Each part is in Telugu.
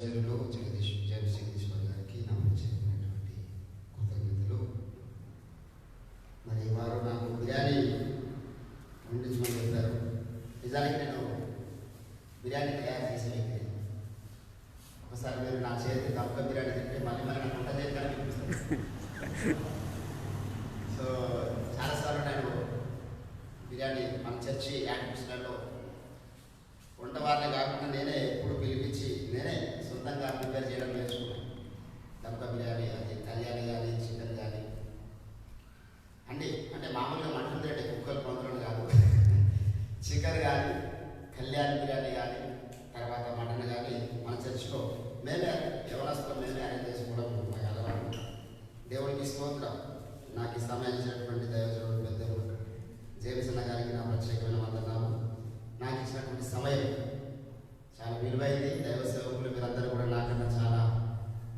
జగదీశ్వర్ గారికి నా ప్రత్యేకమైనటువంటి కృతజ్ఞతలు. మరి వారు నాకు బిర్యానీ వండించమని చెప్పారు. నిజానికి నేను బిర్యానీ తయారు చేసే వ్యక్తి. ఒకసారి మీరు నా చేతి దమ్క బిర్యానీ తింటే మళ్ళీ నాకు వంట చేయాలని అనిపిస్తుంది. సో చాలాసార్లు నేను బిర్యానీ మన చర్చి యాక్టివిటీస్లలో వంటవారిని కాకుండా నేనే ఎప్పుడు పిలిపించి నేనే సొంతంగా ప్రిపేర్ చేయడం నేర్చుకున్నాను. దమ్క బిర్యానీ, అది కళ్యాణి కానీ, చికెన్ కానీ అన్నీ. అంటే మామూలుగా మటన్ తింటే కుక్కలు పొందడం కాదు, చికెన్ కానీ, కళ్యాణి బిర్యానీ కానీ, తర్వాత మటన్ కానీ మన చర్చిలో మేమే ఎవరస్తులు మేమే అరేంజ్ చేసుకోవడం మాకు అలవాటు. దేవుడికి స్తోత్రం. నాకు ఈ సమయం ఇచ్చినటువంటి దైవజనుడు పెద్దలు జేమ్సన్న గారికి నా ప్రత్యేకమైన వందనాలు. నాకు ఇచ్చినటువంటి సమయం చాలా విలువైంది. దైవ సేవకులు మీరందరూ కూడా నాకన్నా చాలా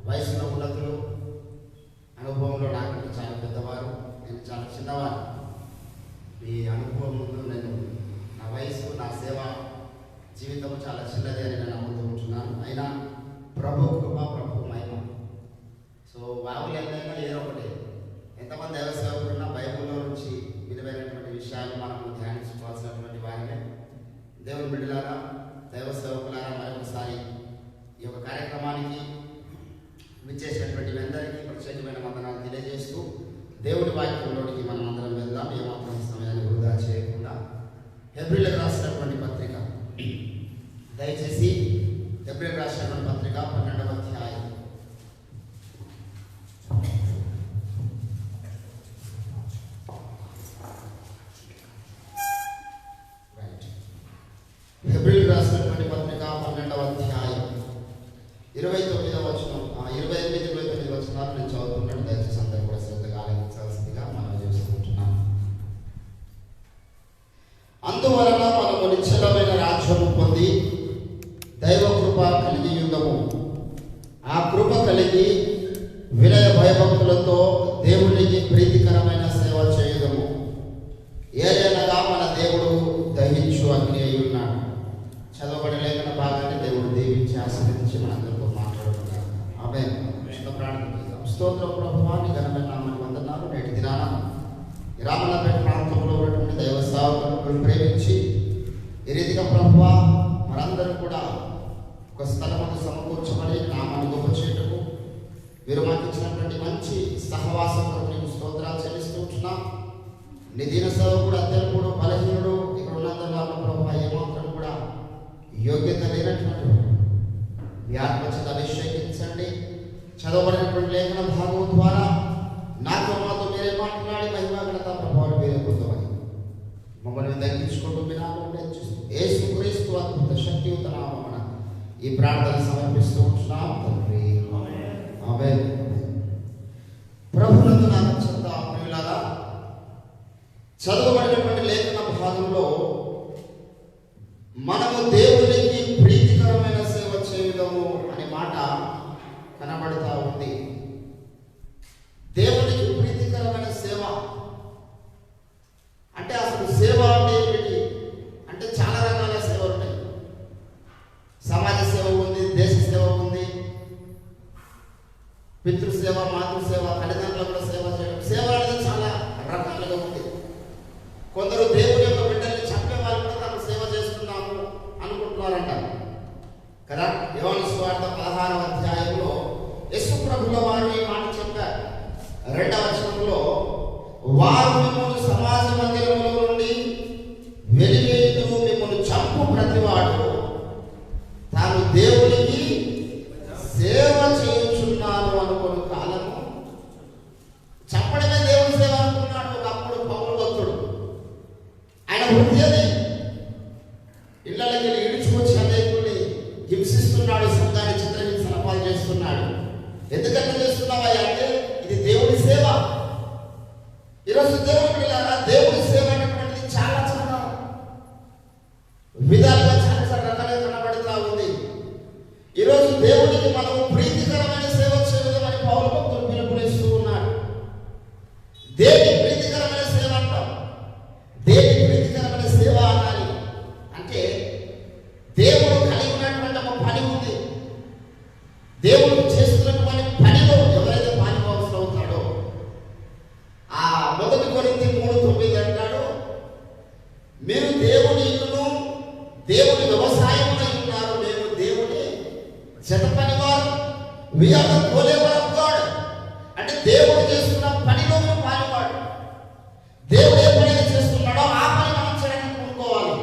వయసులో ఉన్నతులు, అనుభవంలో నాకన్నా చాలా పెద్దవారు, నేను చాలా చిన్నవారు. ఈ అనుభవం ముందు నేను నా వయసు, నా సేవ జీవితం చాలా చిన్నది అని నేను నమ్ముతూ ఉంటున్నాను. అయినా ప్రభు కృప, ప్రభు మహిమ. సో వావులు ఎంతైనా ఏదో ఒకటి, ఎంతమంది దైవ సేవకులు ఉన్న బైబిల్లో నుంచి విలువైనటువంటి విషయాలు మనం ధ్యానించుకోవాల్సినటువంటి వారినే. దేవుని బిడ్డలారా, దైవ సేవకులారా, మరొకసారి ఈ యొక్క కార్యక్రమానికి విచ్చేసినటువంటి అందరికీ ప్రత్యేకమైన వందనాలు తెలియజేస్తూ దేవుడి వాక్యంలోనికి మనం అందరం వెళ్దాం. ఏమాత్రం సమయాన్ని వృధా చేయకుండా హెబ్రీలకు రాసినటువంటి పత్రిక, దయచేసి హెబ్రీలకు రాసినటువంటి పత్రిక 12వ అధ్యాయం హెబ్రీలకు రాసినటువంటి పత్రిక 12వ అధ్యాయం 29వ వచనం, 28-29 వచనాలు నేను చదువుతున్నాను. దయచేసి అందరూ కూడా శ్రద్ధగా ఆలకించాల్సిందిగా మనం చేసుకుంటున్నాం. అందువలన మనము నిశ్చలమైన రాజ్యము పొంది దైవ కృప కలిగి యుగము, ఆ కృప కలిగి వినయ భయభక్తులతో దేవునికి ప్రీతికరమైన సేవ చేయడము. ఏదైనా మన దేవుడు దహించు అగ్ని అయి ఉన్నాడు. చదవబడి లేఖన భాగాన్ని దేవుడు దీవించి ఆశీర్వదించి మనందరితో మాట్లాడుతున్నారు. ఆమేన్. ప్రార్థన చేద్దాం. స్తోత్రం ప్రభువా, నీ ఘనమైన నామమునకు వందనాలు. నేటి దినాన ఈ రామన్నపేట ప్రాంతంలో ఉన్నటువంటి దైవ సేవకులను ప్రేమించి ఈ రీతిగా ప్రభువా మనందరూ కూడా ఒక స్థలమును సమకూర్చబడి నామాన్ని గొప్ప చేయటకు వీరు మాకు ఇచ్చినటువంటి మంచి సహవాసం కొరకు నీకు స్తోత్రాలు చెల్లిస్తూ ఉంటున్నాం. నీ దీన సేవకుడు, అత్యల్పుడు, బలహీనుడు ఇక్కడ ఉన్నందువల్ల ప్రభువా ఏమాత్రం కూడా యోగ్యత లేనటువంటి మీ ఆత్మచేత అభిషేకించండి. చదవబడినటువంటి లేఖన భాగం ద్వారా నాతో మాతో మీరే మాట్లాడి మహిమాఘనత ప్రభావాలు మీరే పొందమని మమ్మల్ని తగ్గించుకుంటూ మీ నామములో యేసుక్రీస్తు అద్భుత శక్తియుత నామమున ఈ ప్రార్థన సమర్పిస్తూ ఉంటున్నాం తండ్రి. ఆమేన్. ప్రభువునందు నా చెంత ప్రియులారా, చదవబడినటువంటి లేఖన భాగంలో మనము దేవునికి ప్రీతికరమైన సేవ చేయడము అనే మాట కనబడతా ఉంది. దేవునికి ప్రీతికరమైన సేవ అంటే అసలు సేవ అంటే ఏమిటి అంటే చాలా రకాల సేవలు ఉన్నాయి. సమాజ సేవ ఉంది, దేశ సేవ ఉంది, పితృసేవ, మాతృసేవ, తల్లిదండ్రులకు సేవ చేయడం. సేవ అనేది చాలా రకాలుగా ఉంది. కొందరు దేవుని యొక్క బిడ్డల్ని చంపే వాళ్ళు కూడా తాము సేవ చేస్తున్నాము అనుకుంటున్నారంట కదా. యోహాను సువార్త 16వ అధ్యాయంలో యేసు ప్రభుల వారు ఈ మాట చెప్పారు. 2వ వచనంలో, వారు మిమ్మల్ని సమాజ మందిరములో నుండి వెలివేయుతూ మిమ్మల్ని చంపు ప్రతివాడు తాను దేవునికి సేవ చేయుచున్నాను అనుకుని కాలము. చంపడమే దేవుని సేవ అనుకున్నాడు ఒకప్పుడు పౌలు భక్తుడు. ఆయన వృత్తి అది. ఇళ్ళకి ఈడ్చుకొచ్చి అనేకుల్ని హింసిస్తున్నాడు, శబ్దాన్ని చిత్రహింసన పాలు చేస్తున్నాడు. ఎందుకంటే చేస్తున్నావా అంటే ఇది దేవుని సేవ. ఈరోజు దేవుని పిల్లలారా, దేవుని సేవ అనేటువంటిది చాలా చాలా విధాలుగా చాలా చాలా రకాలుగా కనబడుతూ ఉంది. ఈరోజు దేవునికి మనం ప్రీతికరమైన సేవ చేయమని పౌలు భక్తులు పిలుపునిస్తూ ఉన్నాడు. దేని ప్రీతికరమైన సేవ అంటాం. దేని ప్రీతికరమైన సేవ అనాలి అంటే దేవుడు కలిగి ఉన్నటువంటి ఒక పని ఉంది. దేవుడు చేస్తున్నటువంటి పనిలో ఎవరైతే పాలుభాగస్తులు అవుతాడో, ఆ 1 కొరింథీ 3:9 అంటాడు, మీరు దేవుని ఇల్లును దేవుని వ్యవసాయమునై ఉన్నారు, మేము దేవుని జత పనివారు, we are the co-labor of God. అంటే దేవుడు చేస్తున్న పనిలో మేము పాలువాడు. దేవుడు ఏ పని చేస్తున్నాడో ఆ పని మనం చేయడానికి పూనుకోవాలి.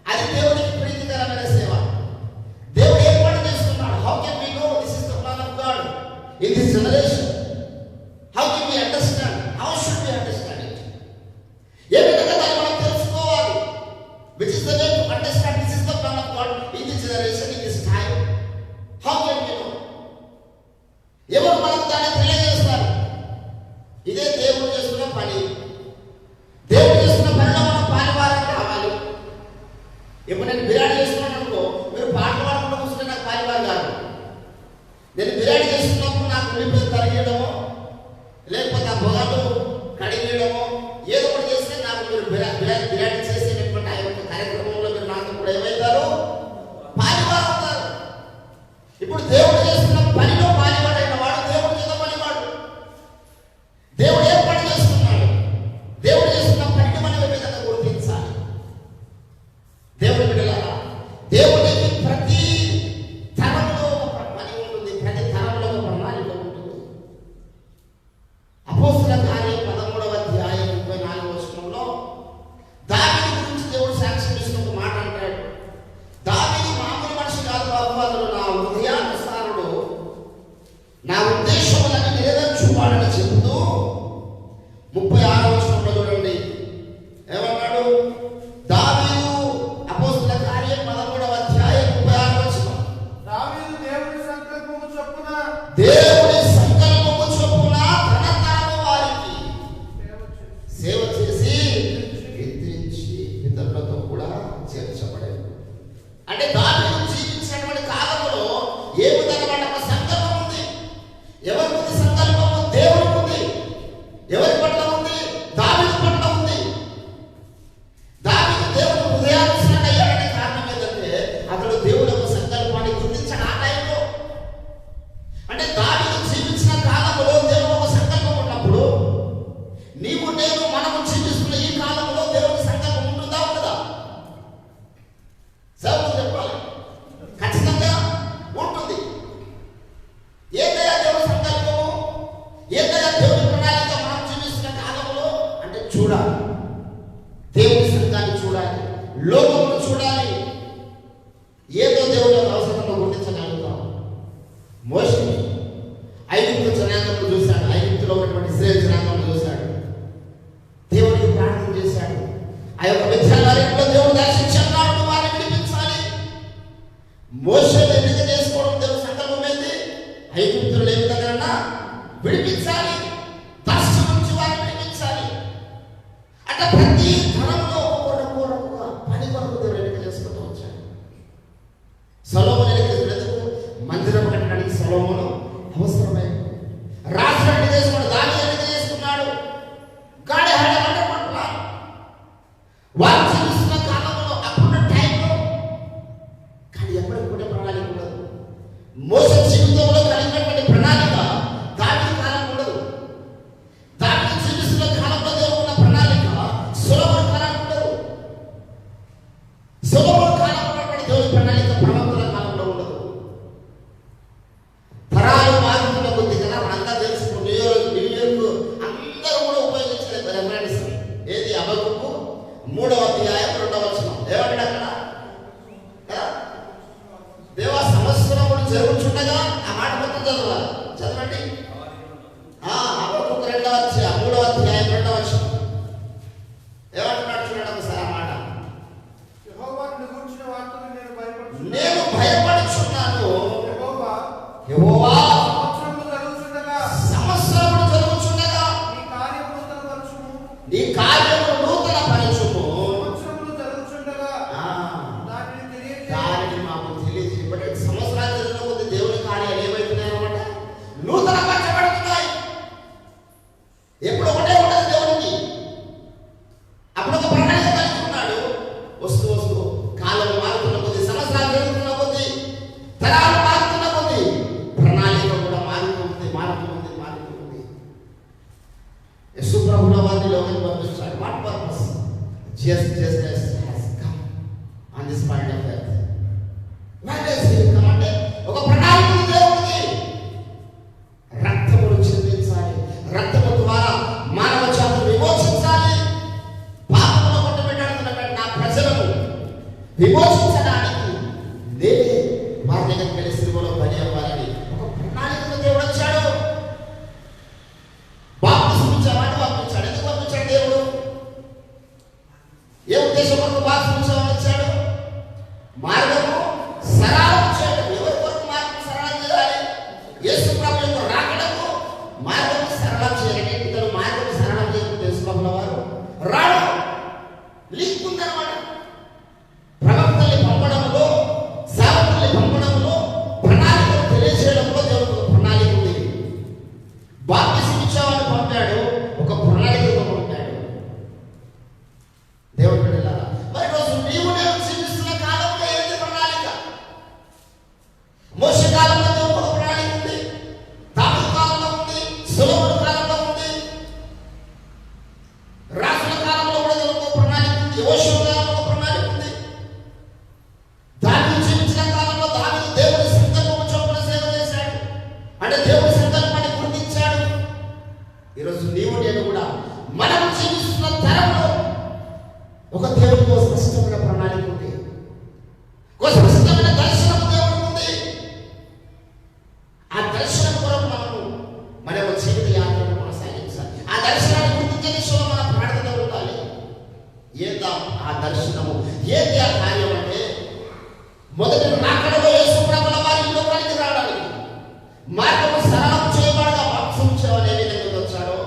అది దేవునికి ప్రీతికరమైన సేవ. దేవుడు ఏ పని చేస్తున్నాడు, how can we know this is the plan of God in this generation? How can we understand? How should we understand it? ఏ విధంగా దాన్ని మనం తెలుసుకోవాలి? Which is the way to understand this is the plan of God in this generation, in this time? How can we know? ఎవరు మనకు దాన్ని తెలియజేస్తారు? ఇదే దేవుడు చేస్తున్న పని. దేవుడు చేస్తున్న పనిలో మనం పాలువారం కావాలి. ఇప్పుడు నేను బిర్యానీ చేస్తున్నాను అనుకో, మీరు పాటలు పాడకుండా కూర్చుంటే నాకు పాలువారు కాదు. నేను బిర్యానీ చేస్తున్నప్పుడు నాకు ఉల్లిపాయలు తరిగేయడమో, లేకపోతే ఆ పొగలు కడిగేయడమో ఏదో ఒకటి చేస్తే నాకు మీరు బిర్యానీ చేసేటటువంటి ఆ యొక్క కార్యక్రమంలో మీరు నాకు కూడా ఏమవుతారు? పాలువారు అవుతారు. ఇప్పుడు దేవుడు చేస్తున్న పనిలో పాలువాడైన వాడు దేవుడు చేత పనివాడు. దేవుడు ఏం పని చేస్తున్నాడు? దేవుడు చేస్తున్న పనిని మనం ఏ విధంగా గుర్తించాలి? దేవుడి బిడ్డలారా, దేవుడికి ప్రతి తరంలో ఒక పని ఉంటుంది, ప్రతి తరంలో ఒక ప్రణాళిక ఉంటుంది. అపోస్తల కార్యం 13వ అధ్యాయం 34వ వచనంలో దావీదు గురించి దేవుడు సాక్ష్యం ఇస్తూ ఒక మాట అంటాడు. దావీదు మామూలు మనిషి కాదు బాబు, అతడు నా హృదయానుసారుడు, నా ఉద్దేశములను నెరవేర్చువాడని చెబుతూ 36వ వచనంలో చూడండి ఏమన్నాడు? దావీదు అపోస్తల కార్యం 13వ అధ్యాయం 36వ వచనం, దావీదు దేవుని సంకల్పము చొప్పున తన తరము వారికి సేవ చేసి నిద్రించి ఇతరులతో కూడా చేర్చబడేది. అంటే దావీదు జీవించినటువంటి కాలంలో ఏ విధమైన ఒక సంకల్పం ఉంది. ఎవరికి ఉంది సంకల్పము? దేవుడికి ఉంది. ఎవరి పట్ల ఉంది? దావీదు పట్ల ఉంది. దావీదు దేవుడు హృదయానుసారుడు అయ్యాడనే కారణం ఏంటంటే అతడు దేవుడి యొక్క సంకల్పాన్ని గుర్తించాడు ఆ టైంలో. అంటే దావీదు జీవించిన కాలంలో దేవుడు ఒక సంకల్పం ఉన్నప్పుడు నీవు నేను మనము జీవిస్తున్న ఈ కాలంలో దేవుడి సంకల్పం ఉంటుందా ఉండదా? సభకు చెప్పాలి, ఖచ్చితంగా ఉంటుంది. ఏదైనా దేవుడి సంకల్పము, ఏదైనా దేవుడి ప్రణాళిక మనం జీవిస్తున్న కాలంలో అంటే చూడాలి. దేవుడి సంఘాన్ని చూడాలి, లోకమును చూడాలి. ఏదో దేవుడి యొక్క అవసరంలో గుర్తించగలుగుతాం. మోషే ఐగుప్తు జనాంగంలో చూశాడు, ఐగుప్తులో ఉన్నటువంటి ఇశ్రాయేలు జనాంగంలో చూశాడు, దేవుడికి ప్రార్థన చేశాడు. ఆ యొక్క విద్యాలయంలో దేవుడు దర్శించాడు, వారిని విడిపించాలి. మోషే ఎన్నిక చేసుకోవడం దేవుడి సంకల్పం ఏంది? ఐగుప్తులు ఏ విధంగా విడిపించాలి, దర్శనం నుంచి వారిని విడిపించాలి. అంటే ప్రతి తరంలో ఒక్కొక్క పని కొరకు దేవుడు ఎన్నిక చేసుకుంటూ వచ్చాడు. సొలొమోను ఎన్నిక చేసుకునేందుకు మందిరం కట్టడానికి సొలొమోను అవసరమే. రాజు ఎన్నిక చేసుకున్నాడు, దావీదు ఎన్నిక చేసుకున్నాడు. God had a wonderful plan. వారు జీవిస్తున్న కాలంలో అప్పుడున్న టైంలో కానీ ఎప్పటికి కూడా ప్రణాళిక ఉండదు. మోసే జీవితంలో కలిగినటువంటి ప్రణాళిక దావీదు కాలం ఉండదు. దావీదు జీవిస్తున్న కాలంలో దేవుడు ఉన్న ప్రణాళిక సొలొమోను కాలం ఉండదు. సొలొమోను కాలంలో ఉన్నటువంటి దేవుడి ప్రణాళిక ప్రవక్తల కాలంలో ఉండదు. తరాలు మారుతున్న కొద్ది కదా మనంతా తెలుసు. న్యూయార్క్ అందరూ కూడా ఉపయోగించలేదు రెఫరెన్స్ ఏది? హబక్కూకు 3వ అధ్యాయం 2వ వచనం ఏమంటాడు అక్కడ? దేవ సంవత్సరములు జరుగుచుండగా ఆ మాట మొత్తం చదవాలి, చదవండి. హబక్కూకు 3వ అధ్యాయం 2వ వచనం ఏమంటున్నాడు చూడండి ఒకసారి ఆ మాట. యెహోవాను గూర్చిన వార్తను నేను భయపడుచున్నాను. యెహోవా సంవత్సరములు జరుగుచుండగా నీ కార్యమును నూతన పరచుము. దానిని మాకు తెలియజేయబడి సంవత్సరాలు జరిగిన కొద్ది దేవుని కార్యాలు ఏమవుతున్నాయి అన్నమాట? దర్శనం కొరకు మనము మన యొక్క జీవిత యాత్రను కొనసాగించాలి. ఆ దర్శనాన్ని గుర్తించే దిశలో మన ప్రార్థన ఉండాలి. ఏందా ఆ దర్శనము? ఏంటి ఆ కార్యం అంటే, మొదటి రాకడలో యేసు ప్రభుల వారి ఈ లోకానికి రావడానికి మార్గము సరళం చేయబడగా బాప్తిస్మం ఏ విధంగా వచ్చాడో,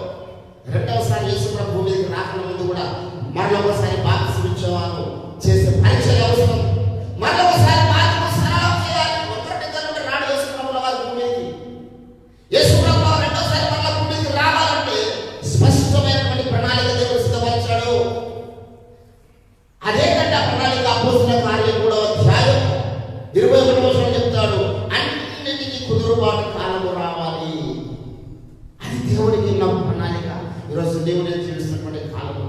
రెండవసారి యేసు ప్రభు భూమి మీదకి రాకడ ముందు కూడా మరొకసారి బాప్తిస్మం చేసే పరీక్షలు అవసరం. మరొకసారి మార్గము సరళం చేయాలి. ఒకటి నుండి రాడు యేసు ప్రభుల వారి భూమి మీదకి. యేసు ప్రభు రెండోసారి మరల భూమి మీదకి రావాలంటే స్పష్టమైనటువంటి ప్రణాళిక దేవుడు సిద్ధపరిచాడు. అదేంటంటే ఆ ప్రణాళిక అపోస్తలుల కార్యం 3వ అధ్యాయం 21వ వచనం చెప్తాడు, అన్నిటికీ కుదురుబాటు కాలము రావాలి. అది దేవుడికి ఉన్న ప్రణాళిక. ఈరోజు దేవుడే జీవిస్తున్నటువంటి కాలంలో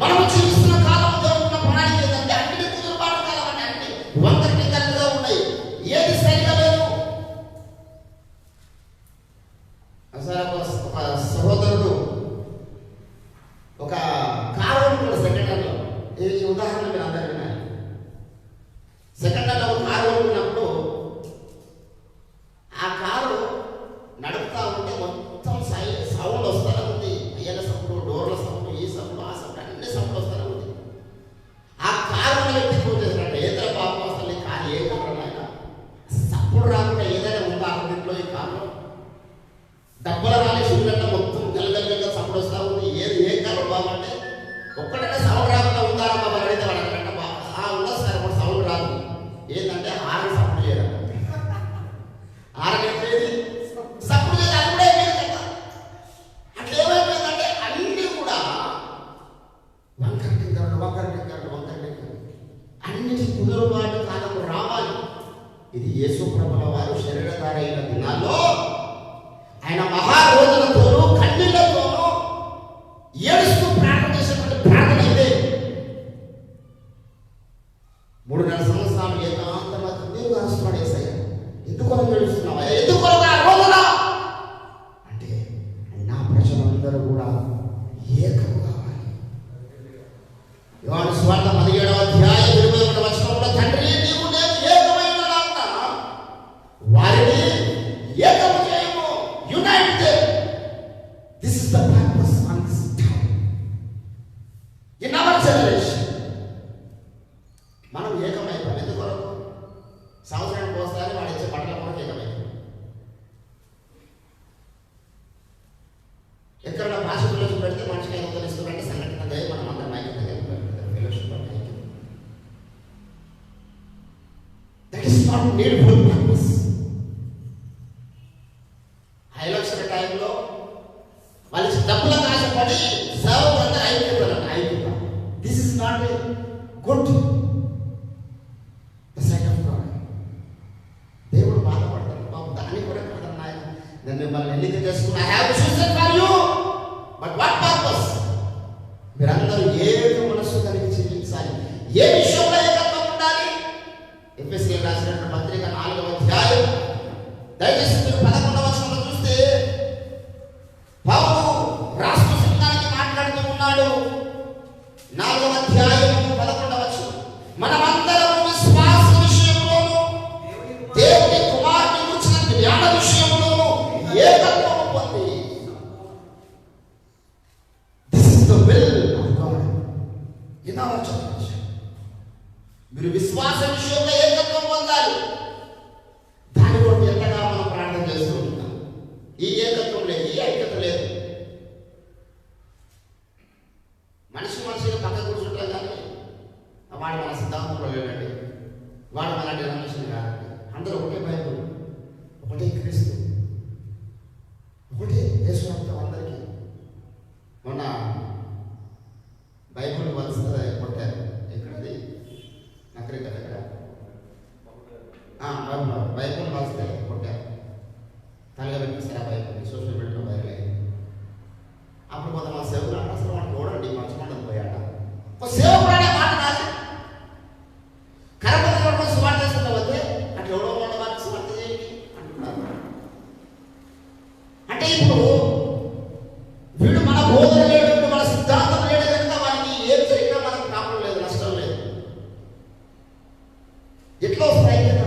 మనము జీవిస్తున్న కాలంలో జరుగుతున్న ప్రణాళిక ఏంటంటే అన్నిటి కుదురుబాటు కాలం అంటే అన్ని వంకటి కట్టుగా ఉన్నాయి, ఏది సరిగా లేదు. ఒకసారి ఒక సహోదరుడు ఒక కారు కొనుక్కున్నాడు సెకండ్ హ్యాండ్లో. ఈ ఉదాహరణ మీరు అందరూ విన్నారు. సెకండ్ హ్యాండ్లో ఒక కారు కొనుక్కున్నప్పుడు ఆ కారు నడుపుతా ఉంటే మొత్తం సౌండ్ వస్తూనే ఉంది. అయ్యల సౌండ్, డోర్ల సౌండ్, ఈ సౌండ్, ఆ సౌండ్, అన్ని సౌండ్ వస్తూనే ఉంది. ఆ కారు వ్యక్తిపోతేసినట్టు ఏదైనా పాపం అసలు ఈ కారు ఏ కారు అయినా సప్పుడు రాకుండా ఏదైనా ఉందా ఇంట్లో ఈ కారులో? డబ్బుల రాలి చూడంటే మొత్తం గలగలగా సౌండ్ వస్తూ ఉంది. ఏది ఏ కారు బాగుంటే ఒక్కటైనా సౌండ్ రాకుండా ఉందా బాబా అడిగితే వాడు అంటే ఉండదు సార్, ఒక సౌండ్ రాదు. ఏంటంటే హారన్ సపోర్ట్ చేయడం, హారన్ ఏది సపోర్ట్ చేయడం, అది కూడా ఏమైంది కదా. అట్లా ఏమైపోయిందంటే అన్నీ కూడా వంకర అన్నిటి కుదురుబాటు కాలము రావాలి. ఇది యేసు ప్రభుల వారు శరీరధారి అయిన దినాల్లో ఆయన మహారోజులతోనూ కన్నీళ్లతోనూ ఏడుస్తూ ప్రార్థన చేసినటువంటి ప్రార్థన ఇదే. 3.5 సంవత్సరాలు ఏకాంతంగా నీవు కాల్చుపడేసాయి. ఎందుకొరకు ఏడుస్తున్నావా? ఎందుకొరకు ఆ రోజులా అంటే నా ప్రజలందరూ కూడా ఏకం కావాలి. యోహాను సువార్త 17వ అధ్యాయం 21వ వచనం కూడా, తండ్రి నీవు నేను ఏకమైనలాగున వారిని ఏకము చేయము. Unite them. This is the purpose on this time in our generation. మనం ఏకమైపోయాం. ఎందుకొరకు? సంవత్సరానికి ఒకసారి వాడు ఇచ్చే పంటల కొరకు ఏకమైపోయాం. ఎక్కడ భాషలో పెడితే మనిషికి ఐదు ఇస్తున్నారంటే సంఘటన దయ మనం అందరం ఐక్యత ఫెలోషిప్ ఐక్యత. That is not needful purpose. Election టైంలో వాళ్ళు డబ్బుల ఆశపడి సేవకులందరూ ఐక్యత. This is not a good sight of God. దేవుడు బాధపడతాడు. బాబు దాన్ని కూడా కాదన్నా, నేను మిమ్మల్ని ఎన్నిక చేసుకున్నా, I have chosen for you, but what purpose? మీరందరూ ఏక మనస్సు కలిగి జీవించాలి. ఏ విషయంలో ఏకత్వం ఉండాలి? ఎఫెసీయులకు రాసినటువంటి పత్రిక 4వ అధ్యాయం దయచేసి మీరు 11వ వచనంలో చూస్తే పౌలు రాష్ట్ర సంఘానికి మాట్లాడుతూ ఉన్నాడు. 4వ అధ్యాయం 11వ వచనం, మనమందరం విశ్వాస విషయంలోను దేవుని కుమారుని గురించిన జ్ఞాన విషయంలోను ఏకత్వం పొంది, this is the will of God in our generation. మీరు విశ్వాస విషయంలో ఏకత్వం పొందాలి. దాని కొరకు ఎంతగా మనం ప్రార్థన చేస్తూ ఉంటాం. ఈ ఏకత్వం లేదు, ఈ ఐక్యత లేదు. మనిషిగా పక్క కూర్చుంటాం కానీ వాడు మన సిద్ధాంతంలో లేడండి, వాడు మన డినామినేషన్ కాదండి. అందరూ ఒకటే బైబుల్, ఒకటే క్రీస్తు, ఒకటే యేసు రక్తం అందరికీ. మొన్న బైబుల్ వలస కొట్టారు. ఎక్కడది? నకరిక దగ్గర బైబుల్ వలస కొట్టారు. తలగబెట్టి సరే బైబుల్ సోషల్ మీడియాలో వైరల్ అయింది. అప్పుడు కొంతమంది సేవకులు అంటే అసలు వాడు చూడండి మంచమండకు పోయాట. ఒక సేవకుడు మాట రాదు. కరపతి స్వార్థ చేసుకుంటా వస్తే అట్లా ఎవడో వాడికి స్వార్థ చేయండి అంటున్నారు. అంటే ఇప్పుడు వీడు మన బోధన లేడు, మన సిద్ధాంతం లేడు కనుక వానికి ఏం జరిగినా మనకు ప్రాబ్లం లేదు, నష్టం లేదు. ఎట్లా వస్తాయి కదా?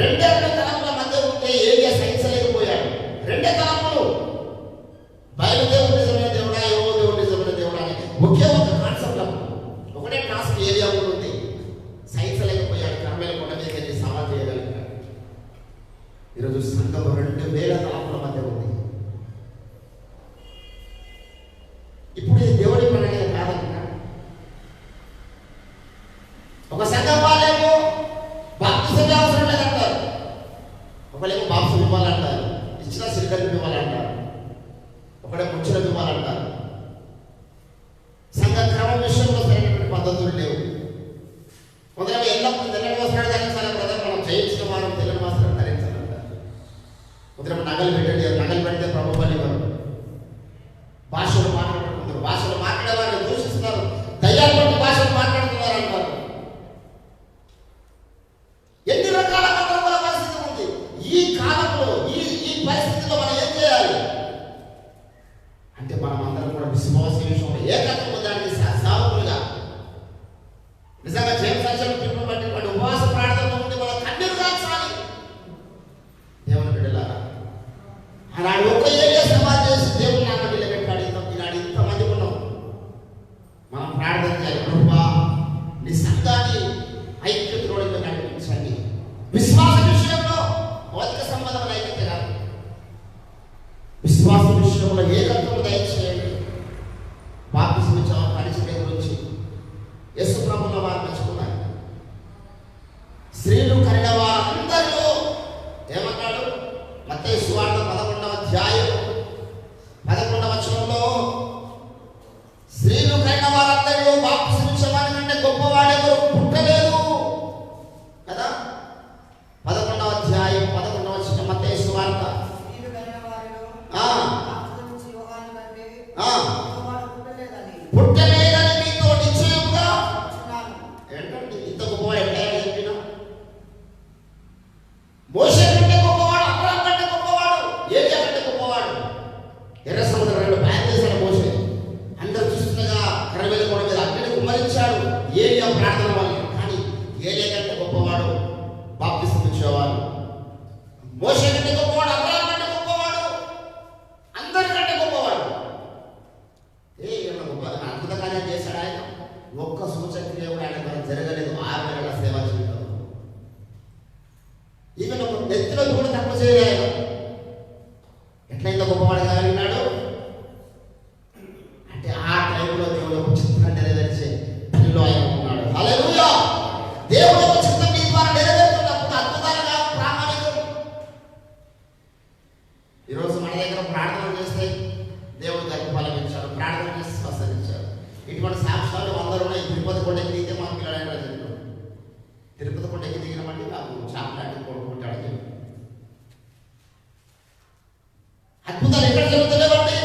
రెండే తలముల మధ్య ఉంటే ఏలియా సహించలేకపోయాడు. రెండే తలములు, బయలుదేవుడు నిజమైన దేవుడా, యెహోవా దేవుడు నిజమైన దేవుడా అని ఒకే ఒక కాన్సెప్ట్. ఒకటే టాస్క్ ఏలియా ఉంది. సహించలేకపోయాడు. కర్మేల కొండ మీద వెళ్ళి సవాల్ చేయగలిగాడు. ఈరోజు సంఘం 2000 తలముల మధ్య ఉంది. ఇప్పుడు ఇది దేవుడి పని అనేది కాదన్నా. ఒక సంఘం వాళ్ళేమో బాప్తిజం అవసరం లేదంటారు, ఒకళ్ళేమో బాప్తిజం ఇవ్వాలంటారు, ఇచ్చిన సిలికలు ఇవ్వాలంటారు, ఒకడే ముచ్చలు ఇవ్వాలంటారు. సంఘ క్రమం విషయంలో సరైనటువంటి పద్ధతులు లేవు. కొందరు ఎల్లప్పుడూ తెల్లని వస్త్రాలు ధరించాలి బ్రదర్, మనం చేయించిన వారం తెల్లని వస్త్రాలు ధరించాలంటారు. కొందరు నగలు పెట్టండి, నగలు పెడితే ప్రభు పని భాషలు మాట్లాడుకుంటారు, భాషలు మాట్లాడే వారిని దూషిస్తున్నారు, దయ్యాలు బట్టి భాషలు మాట్లాడుతున్నారు అంటారు. ఎన్ని రకాల గందరగోళ పరిస్థితి ఉంది. ఈ కాలంలో ఈ పరిస్థితిలో మనం ఏం చేయాలి అంటే, మనం అందరం కూడా విశ్వాస విషయంలో ఏకత్వం పొందడానికి సావకులుగా నిజంగా జయసాక్షులు పిలుపుని బట్టి వాటి ఉపవాస ప్రార్థనలో ఉండి మన కన్నీరు కాల్చాలి. దేవుని బిడ్డలారా, ఆనాడు ఒక్క ఏరియా సమాధి చేసి దేవుని నాన్న నిలబెట్టాడు. ఈనాడు ఇంతమంది ఉన్నాం. మనం ప్రార్థన చేయాలి, ప్రభువా నీ సంఘాన్ని ఐక్యతలో నడిపించండి. విశ్వాస విషయంలో భౌతిక సంబంధమైన ఐక్యత కాదు, విశ్వాస విషయంలో ఏకత్వం దయచేయండి. బాప్తిజం ఇచ్చే పరిచయం గురించి యేసు ప్రభువుల వారు మెచ్చుకున్నారు. స్త్రీలు కరిన వారందరూ ఏమన్నాడు? మత్తయి సువార్త 11వ అధ్యాయం 11వ వచనంలో, స్త్రీలు కరిన వారందరూ బాప్తిజం ఇచ్చే వారి కంటే గొప్పవాడెవరు పుట్టలేదు కదా. 11వ అధ్యాయం 11వ వచనం మత్తయి సువార్త. పుట్టలేదని మీతో నిశ్చయముగా ఏంటంటే, ఇంత గొప్పవాడు ఎట్లా చెప్పినా? మోషే కంటే గొప్పవాడు, అబ్రహాం కంటే గొప్పవాడు, ఏలియా కంటే గొప్పవాడు. ఎర్ర సముద్రం 2 పాయలు చేశాడు మోషే. అందరూ చూస్తుండగా కర్రవేల కొండ మీద అగ్నిని కుమ్మరించాడు ఏలియా ప్రార్థన వల్ల. కానీ ఏలియా కంటే గొప్పవాడు, బాప్తిజం ఇచ్చేవాడు. మోషే కంటే గొప్పవాడు, అబ్రహాం కంటే గొప్పవాడు, అందరికంటే గొప్పవాడు. గొప్ప అద్భుత కార్యం చేశాడు ఆయన. ఒక్క సూచక్రియ కూడా ఆయన మనకు జరగలేదు 6 నెలల సేవా జీవితంలో. ఈవెన్ ఒక నెత్తిలో కూడా తక్కువ చేయలేదు ఆయన. ఎట్లయిందో గొప్పవాడు కలిగినాడు అంటే, ఆ టైంలో దేవుడు ఒక చిత్రం నెరవేర్చే పనిలో ఆయన ఉన్నాడు. హల్లెలూయా! దేవుడు ఒక చిత్రం మీ ద్వారా నెరవేరుతున్నప్పుడు అద్భుతాలుగా ప్రామాణికం. ఈరోజు మన దగ్గర ప్రార్థన చేస్తే దేవుడు దానికి ఫలమించాడు, ప్రార్థన చేసి స్వస్థరించాడు. ఇటువంటి సాక్ష్యాలు 100 ఉన్నాయి. తిరుపతి కొండకి దిగితే మా పిల్లలైన రోజులు తిరుపతి కొండకి దిగినమంటే నాకు చాపలాంటి కొడుకుంటాడు. అద్భుతాలు ఎక్కడ జరుగుతున్నాయండి?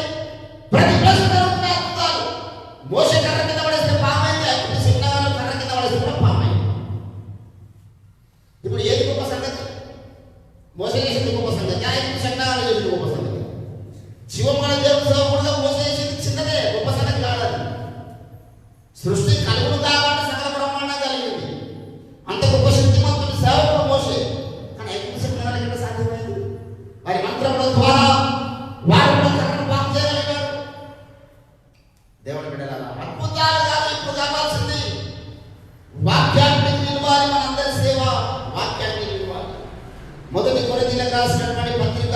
ప్రతి ప్లేస్ జరుగుతున్నాయి అద్భుతాలు. మోషే కర్ర కింద పడేస్తే పామైంది, అప్పుడు చిన్నవాళ్ళు కర్ర కింద పడేస్తే కూడా పామైంది. ఇప్పుడు ఏది గొప్ప సంగతి? మోసే చేసింది గొప్ప సంగతి, ఆయన చిన్నవాళ్ళు చేసింది గొప్ప సంగతి. శివమాన దేవుడు సేవకుడుగా మోసే చేసింది చిన్నదే, గొప్ప సంగతి కాదని. సృష్టి కలుగుడు కాబట్టి సకల బ్రహ్మాండం కలిగింది. అంత గొప్ప శక్తిమంతుడు సేవకుడు మోసే. కానీ ఎక్కువ శక్తి ఎక్కడ సాధ్యమైంది? వారి మంత్రముల ద్వారా వారు కూడా కర్రను పాపం చేయగలిగారు. దేవుని బిడ్డలారా, అద్భుతాలు కాదు ఇప్పుడు కావాల్సింది వాక్యాన్ని నిలవాలి. మనందరి సేవ వాక్యాన్ని నిలవాలి. మొదటి కొరింథీయులకు రాసినటువంటి పత్రిక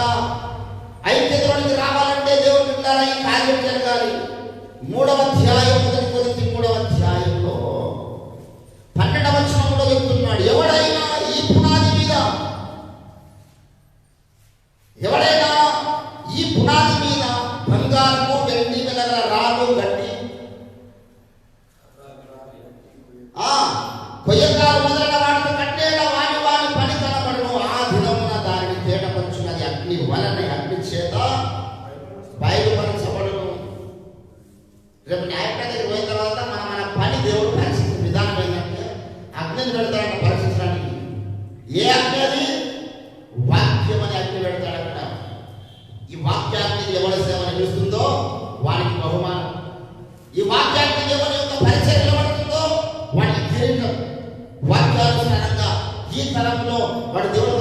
ఐక్యతలోనికి రావాలంటే దేవుని బిడ్డలారా ఈ కార్యం జరగాలి. 3వ అధ్యాయం మొదటి కొరింథీ 3వ అధ్యాయంలో 12వ వచనంలో చెప్తున్నాడు, ఎవడైనా ఈ పునాది మీద బంగారము వెండి వెలగల రాళ్ళు గట్టి కొయ్యకాలు మొదలైన వాటితో కట్టేల వాని వాని పని కనబడును. ఆ దినమున దానిని తేటపరుచున్నది అగ్ని వలన, అగ్ని చేత బయలుపరచబడును. రేపు న్యాయపతికి పోయిన తర్వాత మన పని దేవుడు పరీక్షించే విధానం ఏంటంటే అగ్నిని పెడతాడట పరీక్షించడానికి. ఏ అగ్ని అది? వాక్యం అని అగ్ని పెడతాడు అక్కడ. ఈ వాక్యాన్ని ఎవరి సేవ నిలుస్తుందో వారికి బహుమానం. ఈ వాక్యాన్ని ఎవరి యొక్క పరిచయం నిలబడుతుందో వారికి కిరీటం. వాక్యానుసారంగా ఈ తరంలో వాడు దేవుడు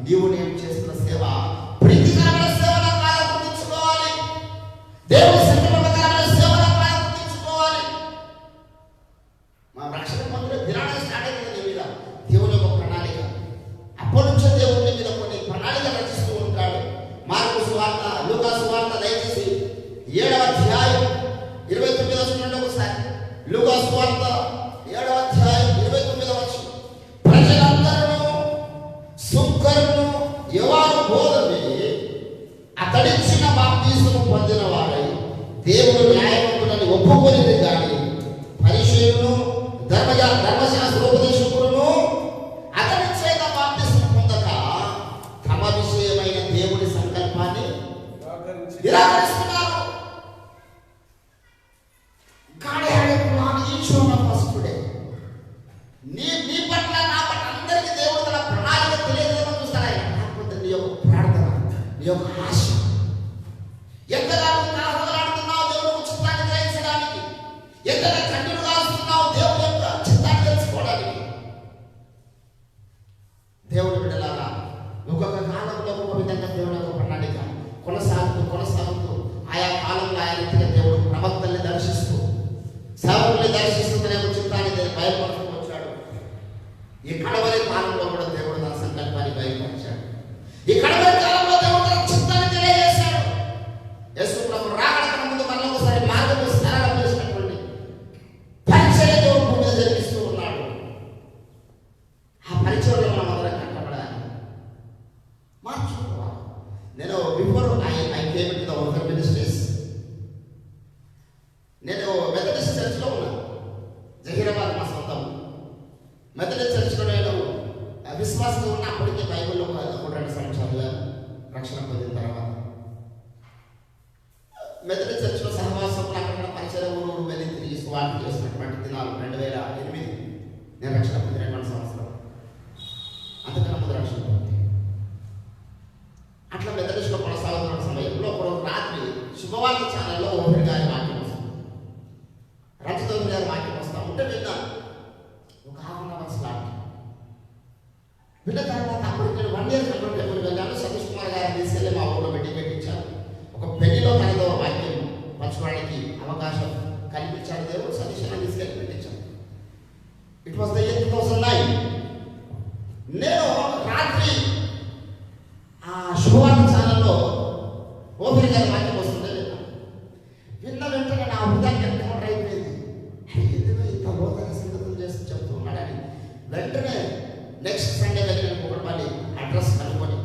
నీవు నేను చేస్తున్న సేవ ప్రీతికరమైన సేవగా కాలం గుర్తించుకోవాలి. దేవుని సంకల్పకరమైన సేవగా కాలం గుర్తించుకోవాలి. మా రక్షణ మందులో దినాన్ని స్టార్ట్ అవుతుంది నీ మీద దేవుని యొక్క ప్రణాళిక. అప్పటి నుంచే దేవుని మీద కొన్ని ప్రణాళిక రచిస్తూ ఉంటాడు. మార్కు సువార్త, లూకా సువార్త దయచేసి 7వ అధ్యాయం 29వ వచనం ఒకసారి. లూకా సువార్త 7వ అధ్యాయం 29వ వచనం. ప్రజలందరూ సుంకరును యోహాను బోధ విని అతడిచ్చిన బాప్తిస్మము పొందిన వారై దేవుడు న్యాయవంతులని ఒప్పుకొనిది కానీ పరిసయ్యులను ధర్మశాస్త్రోపదేశకులను అతని చేత బాప్తిస్మము పొందక తమ విషయమైన దేవుని సంకల్పాన్ని నిరాకరిస్తున్నారు. God had a plan each one of us today. నీ పట్ల నా పట్ల అందరికీ దేవుడు తన ప్రణాళిక తెలియజేయడం చూస్తాడు ఆయన. కాకపోతే నీ యొక్క ప్రార్థన, నీ యొక్క ఆశ ఎంతగా కాలాడుతున్నావు దేవుడు చిత్తాన్ని గ్రహించడానికి, ఎంతగా కన్నులు కాస్తున్నావు దేవుడు యొక్క చిత్తాన్ని తెలుసుకోవడానికి. దేవుడు బిడ్డలారా ఒక్కొక్క కాలంలో ఒక్కొక్క విధంగా దేవుడు యొక్క ప్రణాళిక కొనసాగుతూ ఆయా కాలంలో ఆయా రీతిగా దేవుడు ప్రవక్తల్ని దర్శిస్తూ సేవకుల్ని దర్శిస్తూ తన యొక్క చిత్తాన్ని బయలుపరుస్తూ వచ్చాడు. ఈ కడవరి కాలంలో కూడా దేవుడు తన సంకల్పాన్ని బయలుపరిచాడు. ఈ కడవరి కాలంలో దేవుడు తన చిత్తాన్ని తెలియజేశాడు. యేసు ప్రభు రాకడ ముందు మళ్ళీ ఒకసారి మార్గం సరళం చేసినటువంటి పరిచయ దేవుడు భూమి మీద జరిగిస్తూ ఉన్నాడు. ఆ పరిచయంలో మనం అందరం కట్టబడాలి, మార్చుకోవాలి. నేను before I came to the open ministries, నేను మెథడిస్ట్ చర్చ్లో ఉన్నాను. జహీరాబాద్ మా సొంతం. మెథడిస్ట్ చర్చ్లో నేను విశ్వాసంగా ఉన్న అప్పటికే బైబిల్లో 1-2 సార్లు చదివాను రక్షణ పొందిన తర్వాత. మెథడిస్ట్ చర్చ్లో సహవాసంలో అక్కడ పరిచయం ఊరు వెళ్ళి తిరిగి స్వార్థ చేసినటువంటి దినాలు 2008 నేను రక్షణ పొందినటువంటి సంవత్సరం. అంతకన్నా ముందు రక్షణ పొంది అట్లా మెథడిస్ట్లో కొనసాగుతున్న సమయంలో ఒకరోజు రాత్రి శుభవార్త ఛానల్లో ఓపెన్ గారి వాక్యం వస్తుంది, రజతోని గారి వాక్యం వస్తా ఉంటే విన్నాను. ఒక ½ అవర్ స్లాట్ విన్న తర్వాత అప్పటికి నేను 1 year కంట్రోల్ టెంపుల్ వెళ్ళాను. సతీష్ కుమార్ గారిని తీసుకెళ్ళి మా ఊళ్ళో పెట్టి పెట్టించాను. ఒక పెళ్లిలో తనతో వాక్యం పంచుకోవడానికి అవకాశం కల్పించాడు దేవుడు. సతీష్ అని తీసుకెళ్ళి పెట్టించాను. It was the year 2009. నేను రాత్రి ఆ శుభవార్త ఛానల్లో ఓపెన్ గారి వాక్యం వస్తుంటే విన్న వెంటనే నా హృదయాన్ని ఎంకౌంటర్ అయిపోయింది. ఎందుకు ఇంత లోతైన సంగతులు చేస్తూ చెప్తూ ఉన్నాడని వెంటనే నెక్స్ట్ సండే వెళ్ళిన కుటుంబాన్ని అడ్రస్ కనుక్కొని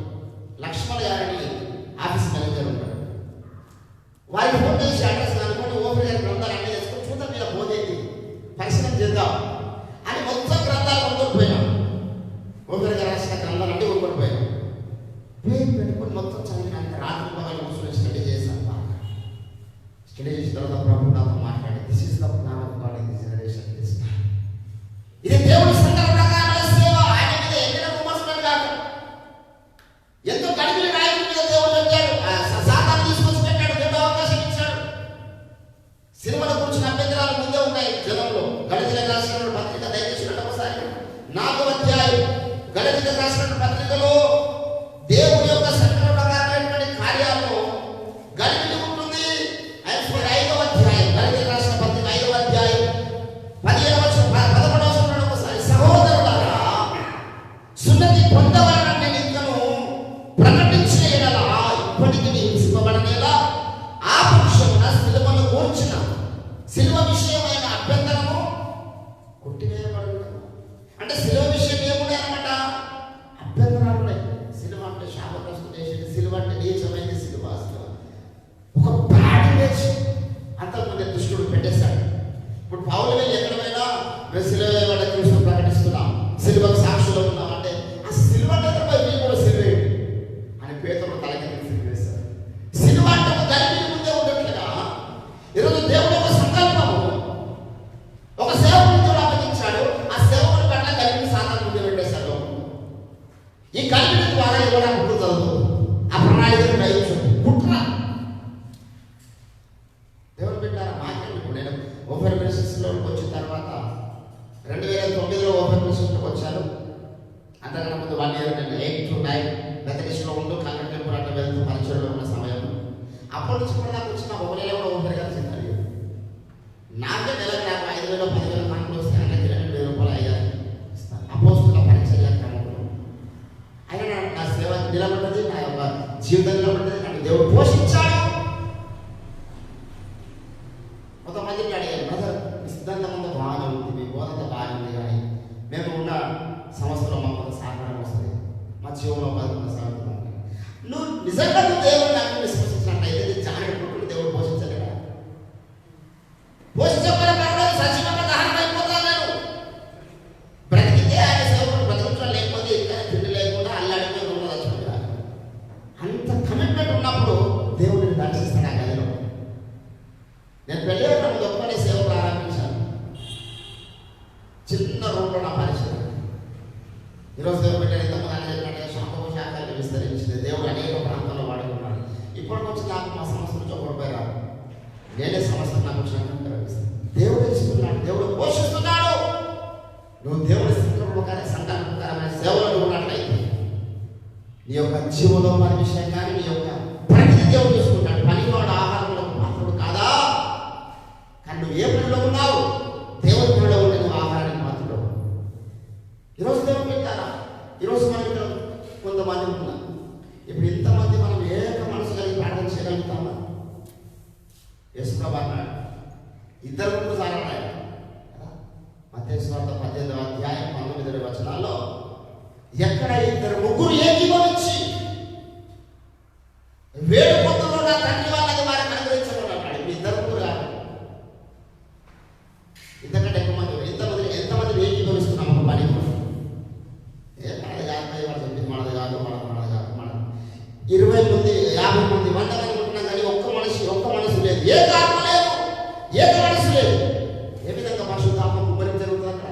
లక్ష్మణ్ గారిని ఆఫీస్ మేనేజర్ ఉంటాడు, వారికి ఫోన్ చేసి అడ్రస్ కనుక్కొని ఓపెన్ గారి గ్రంథాలు అన్నీ చేసుకొని చూద్దాం మీద పోదేది పరిశీలన చేద్దాం అని మొత్తం గ్రంథాలు కొనుక్కొని పోయినాం. ఓపెన్ గారు రాసిన గ్రంథాలు అన్నీ కొనుక్కొని పోయినాం. పేరు పెట్టుకొని మొత్తం చదివినాక రాత్రి బాగా కూర్చొని స్టడీ చేశాను. స్టడీ చేసిన తర్వాత ప్రభు నాతో మాట్లాడి this is the plan of God in this generation. ఇది దేవుడి సంకల్పకరమైన సేవ. ఆయన మీద ఎన్నో విమర్శలు కాదు, ఎంతో గడిపిన నాయకుడి మీద దేవుడు పెట్టాడు, సాతాను తీసుకొచ్చి పెట్టాడు, దేవుడు అవకాశం ఇచ్చాడు. సినిమాల గురించి అభ్యంతరాలు ముందే ఉన్నాయి జనంలో. గళితులకు రాసిన పత్రిక దయచేసి ఒకసారి 4వ అధ్యాయం గళితులకు రాసిన పత్రికలో దేవుని యొక్క సంకల్పకరమైనటువంటి కార్యాలను గళితులు ఉంటుంది. 5వ అధ్యాయం గళితులకు రాసిన పత్రిక 5వ అధ్యాయం 11వ వచనం ఒకసారి. సహోదరులారా, సున్నతి పొందవలనని నిందను ప్రకటించిన ఎడల ఇప్పటికీ హింసింపబడనేలా ఆ పక్షమున సిలువను కూర్చిన సిలువ విషయమైన అభ్యంతరము కొట్టివేయబడును. అంటే సిలువ విషయం ఏమున్నాయి అన్నమాట, అభ్యంతరాలు ఉన్నాయి. సిలువ అంటే శాపగ్రస్తు చేసేది, సిలువ అంటే నీచమైంది, సిలువ ఒక బ్యాడ్ ఇమేజ్ అంతకుముందే దుష్టుడు పెట్టేశాడు. ఇప్పుడు పౌలు వెళ్ళి ఎక్కడ పోయినా మేము సిలువ వేయబడ్డ క్రీస్తును ప్రకటిస్తున్నాం, సిలువకు సాక్షులు ఉన్నాం అంటే ఆ సిలువ అంటే మీరు కూడా సిలువ అని పేతురు తలకి సిలువ వేశారు. సిలువ అంటే ఒక గల్పీ ముందే ఉండట్లుగా ఈరోజు దేవుడు ఒక సంకల్పము ఒక సేవకుడితో అప్పగించాడు. అప్పటి నుంచి కూడా నాకు వచ్చిన ఒక నెల కూడా ఒకటి కలిసింది. నాకే నెలకు నాకు 5,000 10,000 కనుకలు వస్తే నెలకి 2,000 రూపాయలు అయ్యారు ఇస్తాను. అపోస్తుల పరిచర్య క్రమంలో అయినా నా సేవ నిలబడ్డది, నా యొక్క జీవితం నిలబడ్డది, నన్ను దేవుడు పోషించాడు. కొంతమందికి అడిగాను, బ్రదర్ మీ సిద్ధాంతం అంతా బాగానే ఉంది, మీ బోధంతా బాగానే ఉంది, కానీ మేము ఉన్న సంవత్సరం మాకు కొంత సహకారం వస్తుంది, మా జీవనంలో కొనసాగుతున్నాం. నువ్వు నిజంగా దేవుడు నాకు విశ్వసించినట్లయితే నీ జాగ్రత్త పుట్టులు దేవుడు పోషించలేడా? పోషించకపోయినా పర్వాలేదు, సజీవంగా దహనం అయిపోతాను నేను. బ్రతికితే ఆయన సేవకుడు బ్రతికించడం, లేకపోతే ఇంకా తిండి లేకుండా అల్లాడిపోయి ఉన్న చచ్చిపోయారు. అంత కమిట్మెంట్ ఉన్నప్పుడు దేవుడిని దర్శిస్తాడు ఆ గదిలో. నేను పెళ్ళి అయినప్పుడు ఒక్కడే సేవ ప్రారంభించాను. చిన్న రూపంలో నా పరిచయం. ఈరోజు దేవుడు పెట్టాడు, ఇంతకుముందు చెప్పినట్టుగా శాఖలు విస్తరించింది. దేవుడు అనేక ప్రాంతాల్లో వాడుకున్నాడు. ఇప్పటికి వచ్చి నాకు మా సంస్థ నుంచి ఒక రూపాయి రాదు. నేనే సంస్థ నాకు వచ్చిన దేవుడు ఇస్తున్నాడు, దేవుడు పోషిస్తున్నాడు. నువ్వు దేవుడి సంకల్పకరమైన సేవలు ఉన్నట్లయితే నీ యొక్క జీవనోపాధి విషయం కానీ నీ యొక్క ప్రతిదీ దేవుడు చూసుకుంటాడు. పనివాడు ఆహారంలో పాత్రుడు కాదా? కానీ నువ్వు ఏ పనిలో ఉన్నావు? దేవుడి పనిలో ఉంటే నువ్వు ఆహారానికి పాత్రుడు. ఈరోజు దేవుడు పెట్టారా? ఈరోజు మన ఇంట్లో కొంతమంది ఉన్నారు. ఇప్పుడు ఇంతమంది మనం ఏక మనసు కలిగి ప్రార్థన చేయగలుగుతామా? యేసుప్రభు అన్నాడు, ఇద్దరు ముగ్గురు సాగన్నాడు. మత్తయి సువార్త 18వ అధ్యాయం 19వ వచనాల్లో ఎక్కడ ఇద్దరు ముగ్గురు ఏకీభవించి వేడు పొద్దులో నా తండ్రి వాళ్ళకి వారికి అనుగ్రహించమని అన్నాడు. ఇప్పుడు ఇద్దరు ముగ్గురు కాదు, ఇంతకంటే ఎక్కువ మంది ఎంతమంది ఏకీభవిస్తున్నాం ఒక పని? మనది కాదు, వాడు చెప్పింది మనది కాదు, మనది కాదు, మనం 20 మంది 50 మంది 100 మంది ఉంటున్నాం, కానీ ఒక్క మనసు లేదు, ఏక ఆత్మ లేదు, ఏక మనసు లేదు. ఏ విధంగా పరిశుద్ధాత్మ కుమ్మరింపు జరుగుతుంది అక్కడ?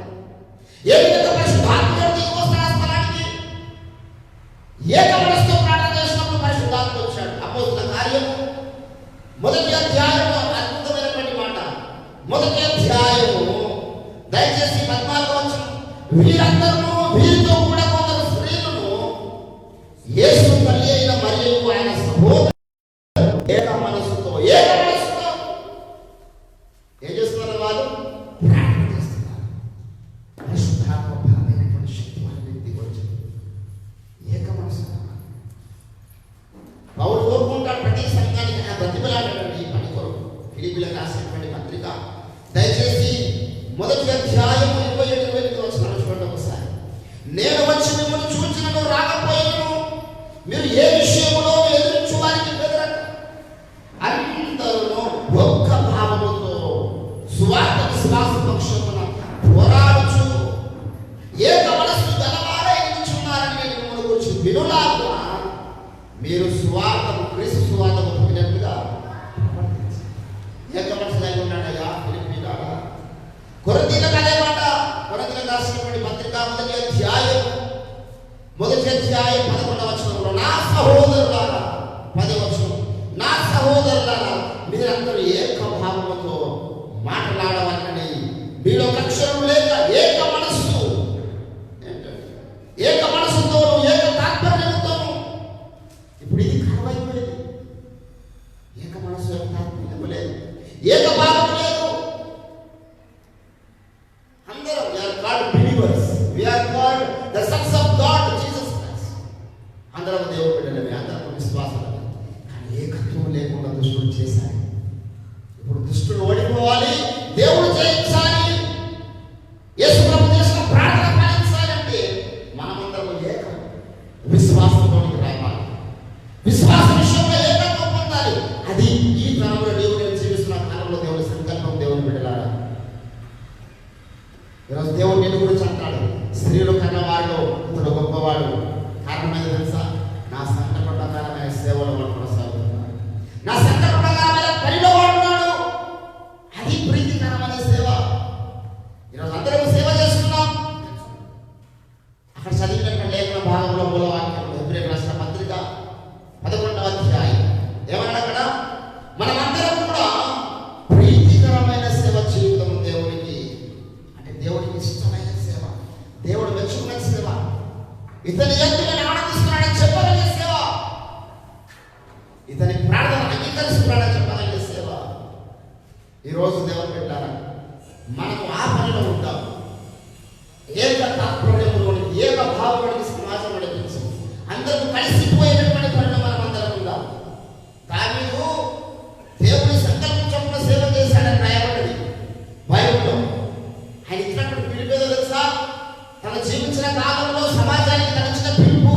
ఏ విధంగా పరిశుద్ధాత్మ దిగి వస్తాడు ఆ స్థలానికి? ఏక మనసుతో ప్రార్థన చేసినప్పుడు పరిశుద్ధాత్మ వచ్చాడు. అపోస్తుల కార్యము 1వ అధ్యాయంలో అద్భుతమైనటువంటి మాట. 1వ అధ్యాయము దయచేసి 14వ వచనం. వీరందరూ వీరితో కూడా కొందరు స్త్రీలను యేసు తల్లి అయిన మరియు ఆయన సహోదరు ఏక మనసుతో ఏం చేస్తున్నారు? వాళ్ళు ప్రార్థన చేస్తున్నారు. పరిశుద్ధాత్మ పరమైనటువంటి శక్తి వాళ్ళ వ్యక్తికి వచ్చింది. ఏక మనసు పౌలు కోరుకుంటాడు ప్రతి సంఘానికి ప్రతిభలాడేటువంటి ఈ పని కొరకు. ఫిలిప్పీలకు రాసినటువంటి పత్రిక దయచేసి 1వ అధ్యాయం 27 వచనాలు చూడండి ఒకసారి. నేను వచ్చి మిమ్మల్ని చూచినను రాకపోయినను మీరు ఏ విషయంలో ఎదురించు వారికి బెదరక అందరూ ఒక్క భావముతో సువార్త విశ్వాస పక్షమున పోరాడుచు ఏక మనస్సు గలవారై నిలుచున్నారని నేను మిమ్మల్ని గురించి వినులాగా మీరు సువార్తను క్రీస్తు సువార్తను విన్నట్టుగా ఏక మనసు కలిగి ఉన్నాడయ్యా ఫిలిప్పీయులారా. కొరింథీయులకు అదే మాట. కొరింథీయులకు రాసినటువంటి పత్రిక 1వ అధ్యాయం 11వ వచనంలో నా సహోదరులారా, 10వ వచనం, నా సహోదరులారా మీరందరూ ఏక భావముతో మాట్లాడవాలని మీలో అక్షరం లేక ఏక మనస్సు, ఏక మనస్సుతో ఏక తాత్పర్యంతోను. ఇప్పుడు ఇది కరువైపోయేది. ఏక మనస్సు ఏక తాత్పర్యం లేదు, ఏక భావం లేదు. అందరం we are called believers, we are called the sons of God, Jesus Christ. అందరం దేవుని బిడ్డలమే, అందరం విశ్వాసులమే. కానీ ఏకత్వం లేకుండా దుష్టుడు చేశాడు. ఇప్పుడు దుష్టుడు ఓడిపోవాలి, దేవుడు జయించాలి, యేసు ప్రభు చేసిన ప్రార్థన ఫలించాలంటే మనమందరం ఏకం విశ్వాసంలోనికి రావాలి. విశ్వాస విషయంలో ఏకత్వం పొందాలి. అది ఈ తరంలో దేవుడు జీవిస్తున్న కాలంలో దేవుని సంకల్పం. దేవుని బిడ్డలారా, ఈరోజు దేవుడు నేను గురించి అంటాడు, స్త్రీలు కన్నవాడు ఇతడు గొప్పవాడు. కారణం ఏదో తెలుసా? నా సంకల్ప ప్రకారమైన సేవలో వాడు కొనసాగుతున్నాడు, నా సంకల్ప ప్రకారమైన పనిలో వాడున్నాడు. అది ప్రీతికరమైన సేవ. ఈరోజు అందరం సేవ చేస్తున్నాం. అక్కడ చదివినటువంటి లేఖన భాగంలో మూలవాక్యం హెబ్రీయులకు రాసిన పత్రిక 11వ అధ్యాయం ఏమన్నాడు అక్కడ? మన అందరి సుప్రాణ చెప్పగలిగే సేవ. ఈరోజు దేవుని పెట్టారా మనకు ఆ పనిలో ఉంటాం. ఏక తాత్పర్యంలోని ఏక భావంలోని సమాజం నడిపించి అందరూ కలిసిపోయేటటువంటి పనిలో మనం అందరం ఉందాం. దావీదు దేవుని సంకల్పం చొప్పున సేవ చేశాడని రాయబడింది బైబిల్లో. ఆయన ఇచ్చినప్పుడు పిలుపు ఏదో తెలుసా? తన జీవించిన కాలంలో సమాజానికి తన ఇచ్చిన పిలుపు.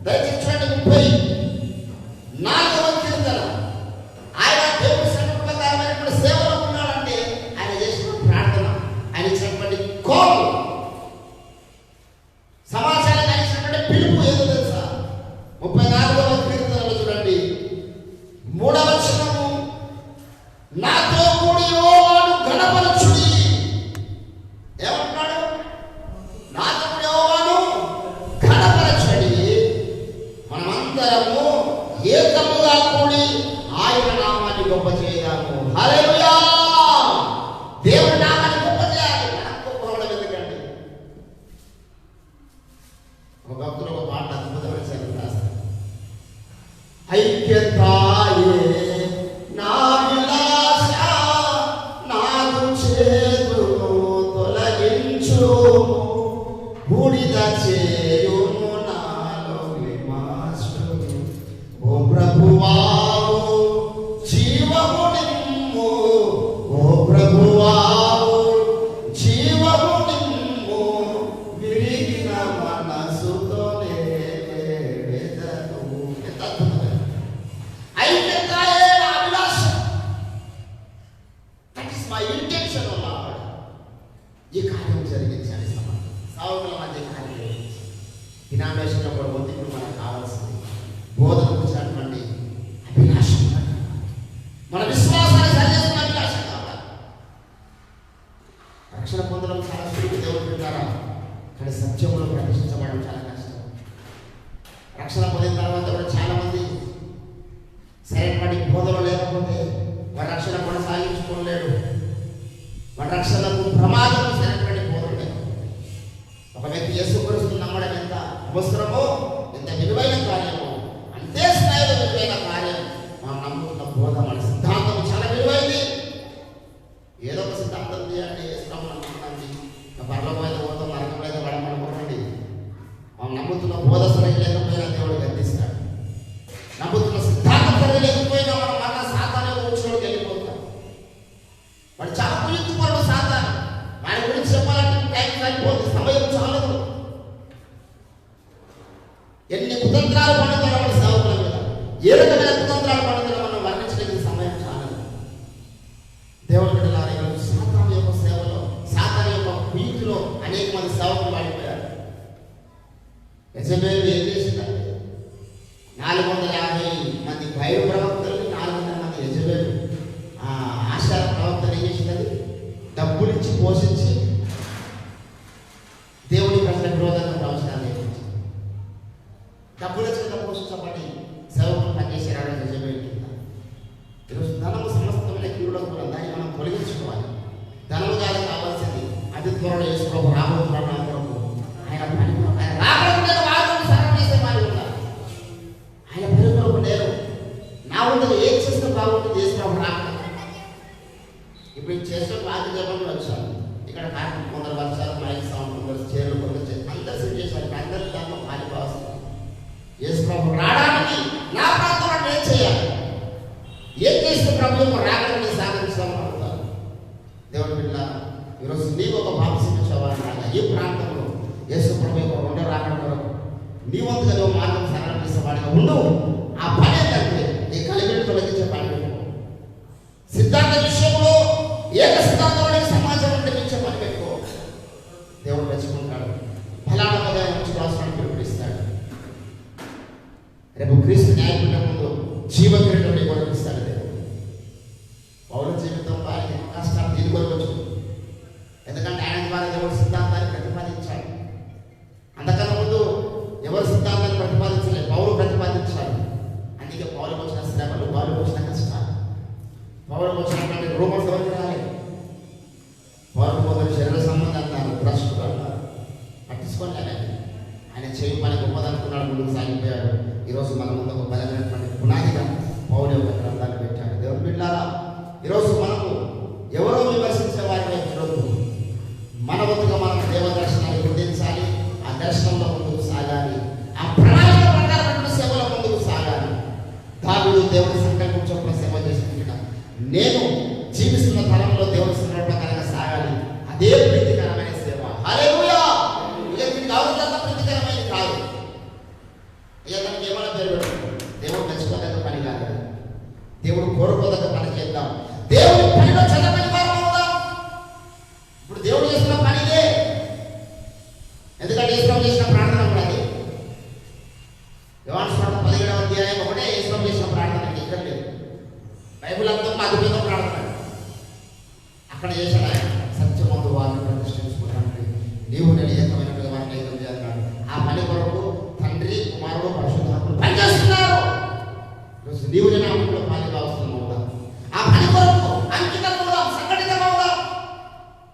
దయచేసి 34వ కీర్తన. ఆయన దేవుని సంకల్ప ప్రకారమైనటువంటి సేవలో ఉన్నాడంటే ఆయన చేసిన ప్రార్థన, ఆయన ఇచ్చినటువంటి కోపం, సమాజానికి ఆయన ఇచ్చినటువంటి పిలుపు ఏదో తెలుసా? 34వ కీర్తనలో చూడండి 3వ వచనము, నాతో కూడి యెహోవాను ఘనపరచుడి. ఏమంటున్నాడు? నాతో కూడి యెహోవాను ఘనపరచుడి. మనమందరము ఏకముగా కూడి ఆయన నామాన్ని గొప్ప చేద్దాము. హల్లెలూయా! దేవుని నామాన్ని గొప్ప చేయాలి. మనం గొప్ప అవడం ఎందుకండి? ఒక భక్తులు ఒక పాట అద్భుతమైన శైలిలో రాస్తారు. ఐక్యతాయే నా విలాస, నాదు చేతును తొలగించు, బూడిద చేయుము నాలో విమర్శను. ఓ ప్రభువావు జీవము నిమ్ము, ఓ ప్రభువావు జీవము నిమ్ము, విరిగిన మనసుతో వేదను. ఎంత అద్భుతమైన ఐక్యతాయే నా అభిలాష. That is my intention. Lord, ఈ కార్యం జరిగించాలి. సావుకుల మధ్య కార్యం జరిగించి డినామినేషన్లో కూడా ఉంది. ఇప్పుడు మనకు కావాల్సింది బోధన వచ్చినటువంటి అభిలాష, మన విశ్వాసాన్ని సరిచేసిన అభిలాష కావాలి. రక్షణ పొందడం చాలా సులువు దేవుడు విన్నారా, కానీ సత్యంలో ప్రవేశించబడడం చాలా కష్టం. రక్షణ పొందిన తర్వాత కూడా చాలా మంది సరైనటువంటి బోధన లేకపోతే వారి రక్షణ కొనసాగించుకోలేడు. వారి రక్షణకు ప్రమాదం సరైనటువంటి బోధన లేదు. ఒక వ్యక్తి యేసుక్రీస్తును నమ్మడం ఎంత అవసరమో, ఎంత విలువైన కార్యమో, అంతే స్థాయిలో విలువైన కార్యం మనం నమ్ముతున్న బోధ, మన సిద్ధాంతం చాలా విలువైంది. ఏదో ఒక సిద్ధాంతం తీయండి, ఇష్టం అనుకుంటుంది, పర్లోకమైన బోధ నరకమైన పడమనుకోండి. మనం నమ్ముతున్న బోధ సరైన లేకపోయినా దేవుడు గద్దిస్తాడు. నమ్ముతున్న సిద్ధాంతం సరైన లేకపోయినా మనం మన సాతానే కూర్చోడికి వెళ్ళిపోతాం. వాడు చాలా కుయుక్తిపరుడు సాతాను. వాడి గురించి చెప్పాలంటే టైం సరిపోతుంది, సమయం చాలదు. ఎన్ని కుతంత్రాలు పండుతారో మన సేవకుల మీద, ఏ రకమైన కుతంత్రాలు పండుతారో మనం వర్ణించడానికి సమయం చాలదు. దేవుడి బిడ్డలారా, ఈరోజు సాతాను యొక్క సేవలో, సాతాను యొక్క కుయుక్తిలో అనేక మంది సేవకులు వాడిపోయారు. యెజబెల్ ఏం చేసిందంటే 450 మంది బయలు ప్రవక్తలు, 400 మంది యెజబెల్ ఆశా ప్రవక్తలు ఏం చేసింది? డబ్బులిచ్చి పోషించి దేవుడి ప్రజల విరోధంగా ప్రవచనాలు చేయించి డబ్బుల చేత పోషించబడి సేవకులు పనిచేసారు. యెజబెల్ కింద ఈరోజు ధనము సమస్తమైన కీడులకు కూడా, దాన్ని మనం తొలగించుకోవాలి. ధనము కాదు కావాల్సింది, అతి త్వరలో యేసు ప్రభు రాబోతున్నాడు. ఆయన పని ఆయన రాబోతున్న వాళ్ళని సహాయం చేసే వారు ఉన్నారు. ఆయన పని లేరు. నా వంతులు ఏం చేస్తే బాగుంటుంది యేసు ప్రభు రాకుండా. ఇప్పుడు చేసిన బాధ్యత చెప్పండి వచ్చాను. ఇక్కడ కార్యక్రమం కొందరు వర్షాలు, మైక్ సౌండ్, కొందరు చీరలు, కొందరు అందరు సెట్ చేశారు. అందరి దాంట్లో పాలిపోవాల్సింది. యేసు ప్రభు రావడానికి నా ప్రాంతంలో ఏం చేయాలి? ఏం చేస్తే ప్రభుత్వం రాగలని సాగరిస్తామని అడుగుతారు. దేవుడి బిడ్డ, ఈరోజు నీకు ఒక బాప్తిస్మం ఇచ్చేవారు. ఈ ప్రాంతంలో యేసు ప్రభు యొక్క రెండో రాకడ కొరకు నీ వంతుగా నువ్వు మార్గం సరళం చేసేవాడిగా ఉండు. ఆ పని ఏంటంటే నీ కలిగిని తొలగించే పని పెట్టుకో. సిద్ధాంత విషయంలో ఏక సిద్ధాంతంలో సమాజం నడిపించే పని పెట్టుకో. దేవుడు మెచ్చుకుంటాడు. ఫలానా పదాన్ని మంచి రాష్ట్రాన్ని పిలుపునిస్తాడు. రేపు క్రీస్తు న్యాయపీఠం ముందు జీవ కిరీటం కొరకు ఇస్తాడు దేవుడు. పౌల జీవితంలో ఆయన కష్టాలు దీని కొరకు వచ్చింది. ఎందుకంటే ఆయన ద్వారా దేవుడు సిద్ధాంతాన్ని ప్రతిపాదించాడు. అంతకన్నా ముందు ఎవరు సిద్ధాంతాన్ని ప్రతిపాదించలేదు, పౌలు ప్రతిపాదించాడు. అందుకే పౌలకు వచ్చిన శ్రమలు, పౌలకు వచ్చిన కష్టాలు, పౌలకు వచ్చినటువంటి రూపం ఎవరికి రాలేదు. పౌలకు కొందరు శరీర సంబంధం అన్నారు, భ్రష్టులు అన్నారు, పట్టించుకోలేదండి. ఆయన చేయి పని గొప్పదనుకున్నాడు, ముందుకు సాగిపోయాడు. ఈరోజు మన ముందు ఒక బలమైనటువంటి పునాదిగా పౌలు యొక్క గ్రంథాన్ని దేవుడు కోరుకోదగ్గ పని చేద్దాం. దేవుడి పనిలో చల్లబడి వారం అవుదాం. ఇప్పుడు దేవుడు చేస్తున్న పని ఇదే. ఎందుకంటే యేసుప్రభు చేసిన ప్రార్థన కూడా అదే. యోహాను సువార్త 17వ అధ్యాయం ఒకటే యేసుప్రభు చేసిన ప్రార్థన, ఇక్కడ లేదు. బైబిల్ అంతా అద్భుత ప్రార్థన అక్కడ చేశాడు ఆయన. సత్యమందు వారిని ప్రతిష్ఠించుకోవడానికి నీవు నేను ఏకమైనట్టుగా వారిని ఏకం చేయాలన్నాడు. ఆ పని కొరకు తండ్రి, కుమారుడు, పరిశుద్ధాత్ముడు పనిచేస్తున్నారు. నీవు నేను ఆ పనిలో పాలుగా వస్తున్నావు. ఆ పని కొరకు అంకితం అవుదాం, సంఘటితం అవుదాం.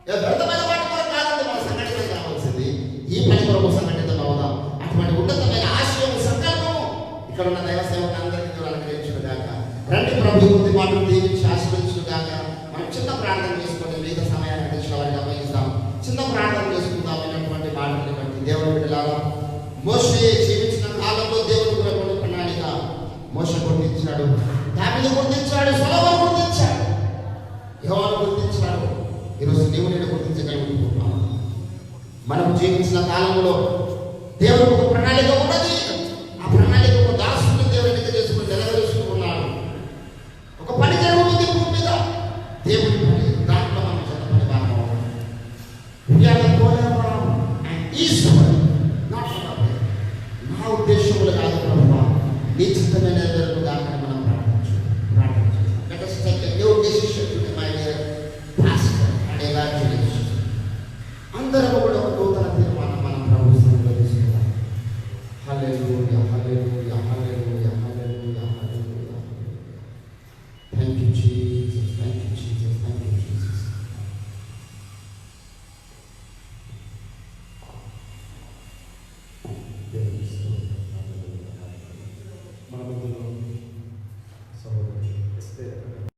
వ్యర్థమైన వాటి కొరకు కాదండి మనం సంఘటితం కావాల్సింది. ఈ పని కొరకు సంఘటితం అవుదాం. అటువంటి ఉన్నతమైన ఆశయం, సంకల్పము ఇక్కడ ఉన్న దైవ సేవకులందరికీ కూడా అనుగ్రహించును గాక. రండి, ప్రభు కొద్ది మాటలు దీవించి ఆశీర్వదించును గాక. మనం చిన్న ప్రార్థన చేసుకొని మిగతా సమయాన్ని అందించిన వారికి అప్పగిస్తాం. చిన్న ప్రార్థన చేసుకుందాం. అయినటువంటి మాటల్ని బట్టి దేవుని బిడ్డలారా, మోషే జీవించిన కాలంలో దేవుడు కూడా కొన్ని ప్రణాళిక మోషే గుర్తించాడు, దావీదు గుర్తించాడు, సొలొమోను గుర్తించాడు, యెహోవా గుర్తించాడు. ఈరోజు నీవు నేను గుర్తించగలుగుతున్నాం. మనం జీవించిన కాలంలో దేవుడికి ఒక ప్రణాళిక ఉన్నది. ఆ ప్రణాళికకు దాసుని దేవుని ఎన్నిక చేసుకుని నెరవేర్చుకున్నాడు. ఒక పని జరుగుతుంది భూమి మీద, దేవుడి పని. దాంట్లో మనం చిన్న పని భాగం అవుతాం. నా ఉద్దేశములు కాదు ప్రభు, నీ చిత్తమైన నెరవేరును గాక మనం ప్రార్థించాలి. Let us take a new decision today, my dear pastor and evangelist. అందరం కూడా ఒక నూతన తీర్మానం మనం ప్రభు సన్నిధిలో తీసుకుందాం. హల్లెలూయా, హల్లెలూయా, హల్లెలూయా, హల్లెలూయా, హల్లెలూయా. Thank you, Jesus. Thank you,